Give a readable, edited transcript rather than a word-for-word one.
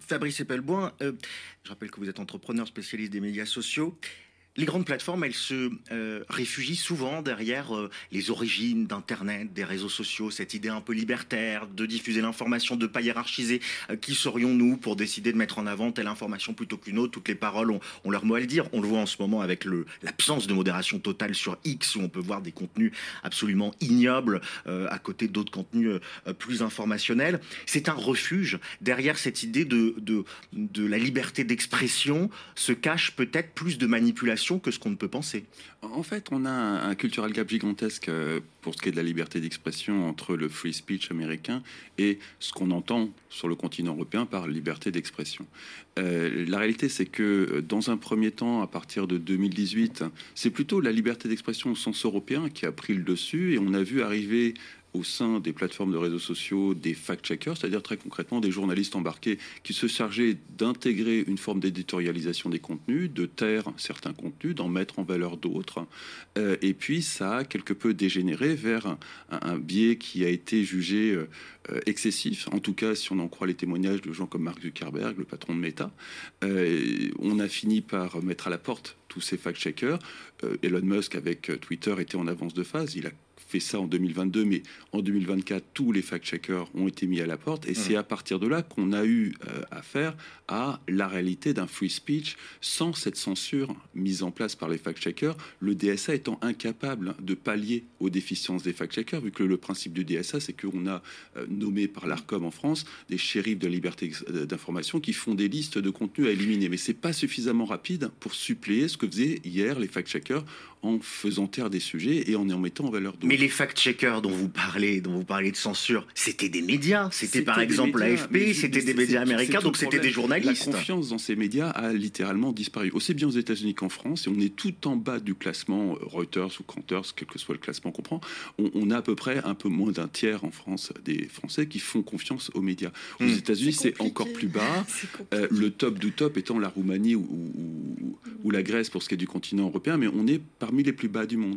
Fabrice Epelboin, je rappelle que vous êtes entrepreneur spécialiste des médias sociaux. Les grandes plateformes, elles se réfugient souvent derrière les origines d'Internet, des réseaux sociaux, cette idée un peu libertaire de diffuser l'information, de ne pas hiérarchiser. Qui serions-nous pour décider de mettre en avant telle information plutôt qu'une autre? Toutes les paroles ont leur mot à le dire. On le voit en ce moment avec l'absence de modération totale sur X, où on peut voir des contenus absolument ignobles à côté d'autres contenus plus informationnels. C'est un refuge. Derrière cette idée de la liberté d'expression se cache peut-être plus de manipulation que ce qu'on ne peut penser. En fait, on a un cultural gap gigantesque pour ce qui est de la liberté d'expression entre le free speech américain et ce qu'on entend sur le continent européen par liberté d'expression. La réalité, c'est que dans un premier temps, à partir de 2018, c'est plutôt la liberté d'expression au sens européen qui a pris le dessus, et on a vu arriver au sein des plateformes de réseaux sociaux des fact-checkers, c'est-à-dire très concrètement des journalistes embarqués qui se chargeaient d'intégrer une forme d'éditorialisation des contenus, de taire certains contenus, d'en mettre en valeur d'autres. Et puis ça a quelque peu dégénéré vers un biais qui a été jugé excessif, en tout cas si on en croit les témoignages de gens comme Mark Zuckerberg, le patron de Meta. On a fini par mettre à la porte tous ces fact-checkers. Elon Musk avec Twitter était en avance de phase, il a fait ça en 2022, mais en 2024, tous les fact-checkers ont été mis à la porte, et c'est à partir de là qu'on a eu affaire à la réalité d'un free speech sans cette censure mise en place par les fact-checkers, le DSA étant incapable de pallier aux déficiences des fact-checkers, vu que le principe du DSA, c'est qu'on a nommé par l'ARCOM en France des shérifs de la liberté d'information qui font des listes de contenus à éliminer, mais c'est pas suffisamment rapide pour suppléer ce que faisaient hier les fact-checkers en faisant taire des sujets et en mettant en valeur d'autres. Mais les fact-checkers dont vous parlez de censure, c'était des médias. C'était par exemple l'AFP, c'était des médias américains, donc c'était des journalistes. La confiance dans ces médias a littéralement disparu, aussi bien aux États-Unis qu'en France, et on est tout en bas du classement Reuters ou Quanters, quel que soit le classement qu'on prend. On a à peu près un peu moins d'un tiers en France des Français qui font confiance aux médias. Aux États-Unis, c'est encore plus bas. Le top du top étant la Roumanie ou la Grèce pour ce qui est du continent européen, mais on est parmi les plus bas du monde.